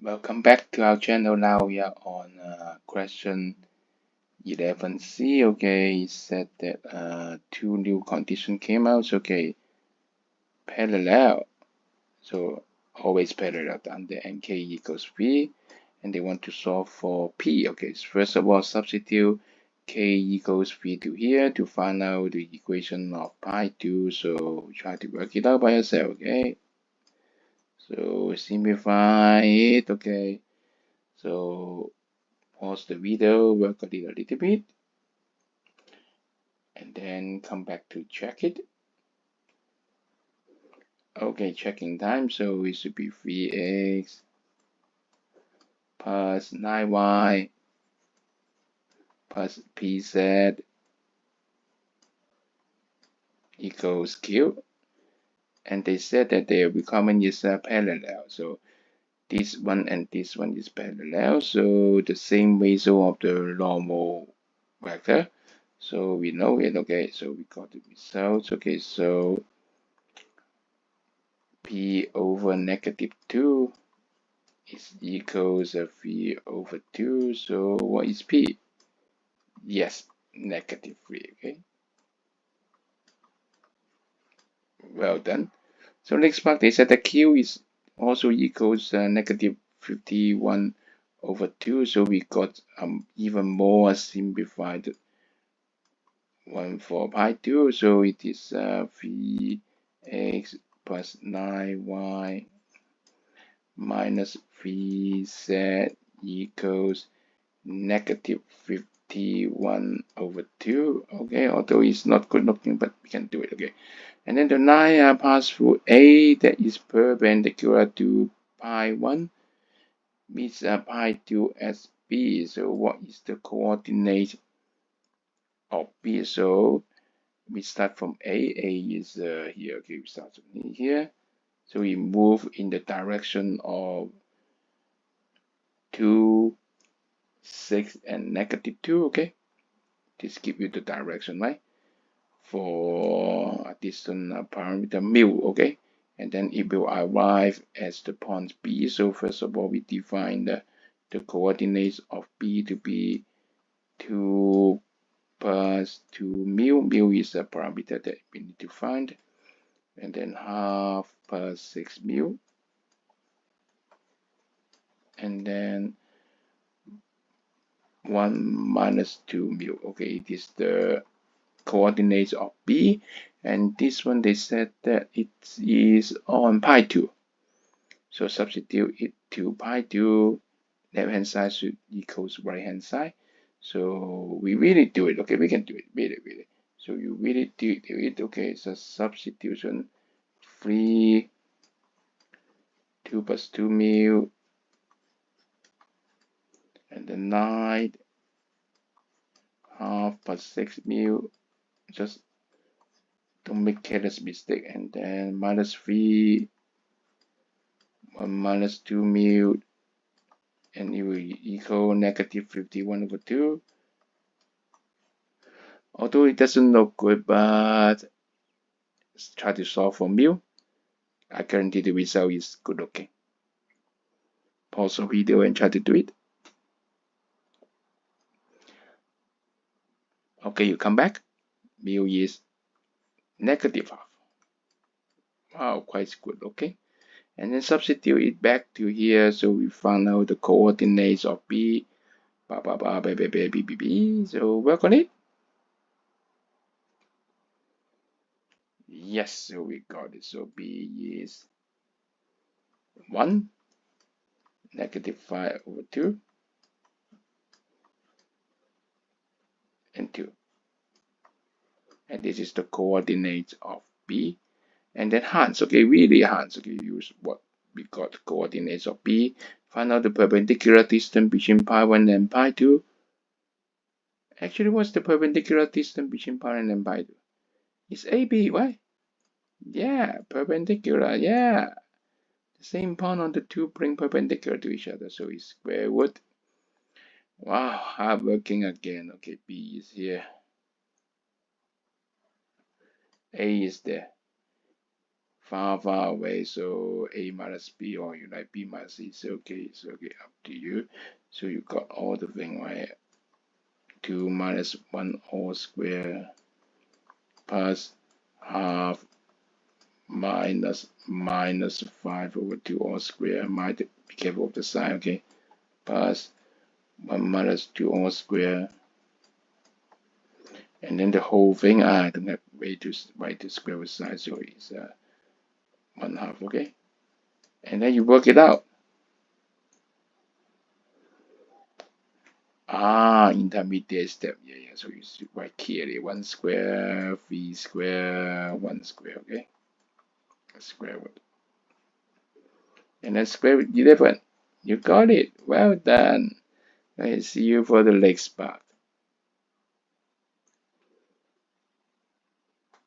Welcome back to our channel. Now we are on question 11c. Okay, it said that two new conditions came out. Okay, parallel. So always parallel under nk equals v, and they want to solve for p. Okay, so first of all, substitute k equals v to here to find out the equation of pi 2. So try to work it out by yourself. Okay, so simplify it. Okay. So pause the video, work on it a little bit, and then come back to check it. Okay, checking time, so it should be 3x plus 9y plus pz equals q. And they said that their requirement is parallel, so this one and this one is parallel, so the same ratio of the normal vector. So we know it. Okay, so we got the results. Okay, so p over -2 is equals 3 over 2. So what is p? Yes, -3. Okay, well done. So next part, they said that q is also equals -51 over 2. So we got even more simplified one for pi 2. So it is 3x plus 9y minus 3z equals -51 over 2. Okay, although it's not good looking, but we can do it. Okay, and then the line pass through A that is perpendicular to pi 1 meets pi 2 as B. So what is the coordinate of B? So we start from A. A is here. Okay, we start from here. So we move in the direction of 2, 6, and -2. Okay, this gives you the direction, right? For a distant parameter mu. Okay, and then it will arrive as the point B. So first of all, we define the coordinates of B to be 2 plus 2 mu. Mu is a parameter that we need to find, and then half plus 6 mu, and then 1 minus 2 mu. Okay, it is the coordinates of B, and this one they said that it is on pi 2. So substitute it to pi 2, left hand side should equals right hand side. So we really do it. Okay, we can do it really. So you really do it. Okay, so substitution 3, 2 plus 2 mu, and then 9 half plus 6 mu. Just don't make careless mistake, and then minus 3, 1 minus 2 mu, and it will equal -51 over 2. Although it doesn't look good, but let's try to solve for mu. I guarantee the result is good looking. Pause the video and try to do it. Okay, you come back. Mu is -half. Wow, quite good. Okay, and then substitute it back to here. So we found out the coordinates of B. B. So work on it. Yes, so we got it. So B is 1, -5 over 2, and 2. And this is the coordinates of B. And then hands, okay, really hands. Okay, use what we got coordinates of B. Find out the perpendicular distance between pi 1 and pi 2. Actually, what's the perpendicular distance between pi 1 and pi 2? It's AB, right? Yeah, perpendicular, yeah. The same point on the two plane perpendicular to each other, so it's square root. Wow, hard working again. Okay, B is here. A is there. far away, so a minus b, or you like b minus c. It's okay, up to you. So you got all the thing right. 2 minus 1 all square plus half minus 5 over 2 all square. Be careful of the sign, okay? Plus 1 minus 2 all square. And then the whole thing, I don't have way to write the square root side, so it's 1/2, okay? And then you work it out. Intermediate step, yeah. So you write clearly 1 square, 3 square, 1 square, okay? Square root. And then square root 11. You got it. Well done. I see you for the next part.